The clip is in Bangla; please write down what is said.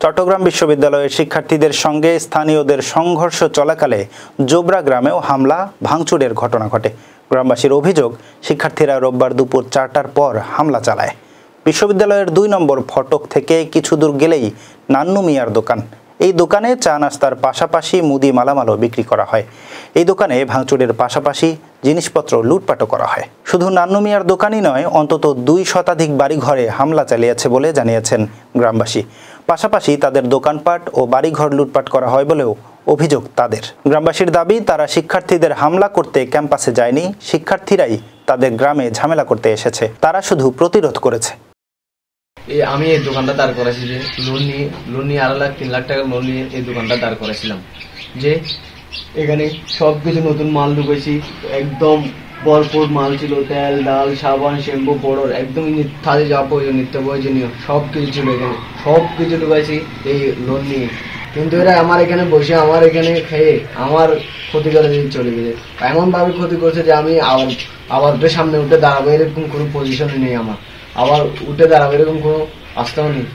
চট্টগ্রাম বিশ্ববিদ্যালয়ের শিক্ষার্থীদের সঙ্গে স্থানীয়দের সংঘর্ষ চলাকালে জোবরা গ্রামেও হামলা ভাঙচুরের ঘটনা ঘটে। গ্রামবাসীর অভিযোগ, শিক্ষার্থীরা রোববার দুপুর 4টার পর হামলা চালায়। বিশ্ববিদ্যালয়ের 2 নম্বর ফটক থেকে কিছু দূর গেলেই নান্নু মিয়ার দোকান। এই দোকানে চা নাস্তার পাশাপাশি মুদি মালামালও বিক্রি করা হয়। এই দোকানে ভাঙচুরের পাশাপাশি জিনিসপত্র লুটপাটও করা হয়। শুধু নান্নু মিয়ার দোকানই নয়, অন্তত 2 শতাধিক বাড়িঘরে হামলা চালিয়েছে বলে জানিয়েছেন গ্রামবাসী। পাশাপাশি তাদের দোকানপাট ও বাড়িঘর লুটপাট করা হয় বলেও অভিযোগ তাদের। গ্রামবাসীর দাবি, তারা শিক্ষার্থীদের হামলা করতে ক্যাম্পাসে যায়নি, শিক্ষার্থীরাই তাদের গ্রামে ঝামেলা করতে এসেছে। তারা শুধু প্রতিরোধ করেছে। আমি এই দোকানটা দাঁড় করেছি, যে লোন নিয়ে 2.5 লাখ 3 লাখ টাকা লোন নিয়ে এই দোকানটা দাঁড় করেছিলাম। যে এখানে সব কিছু নতুন মাল ঢুকেছি, একদম ভরপুর মাল ছিল, তেল ডাল সাবান শ্যাম্পু পাউডার, একদম তাদের যা প্রয়োজন নিত্য প্রয়োজনীয় সব কিছু ছিল। এখানে সব কিছু ঢুকাইছি এই লোন নিয়ে, কিন্তু এরা আমার এখানে বসে আমার এখানে খেয়ে আমার ক্ষতি করে দিয়ে চলে গেছে। এমনভাবে ক্ষতি করছে যে আমি আবার সামনে উঠে দাঁড়াবো এরকম কোনো পজিশনে নেই, আমার আবার উঠে দাঁড়াবো এরকম কোনো আস্থাও নেই।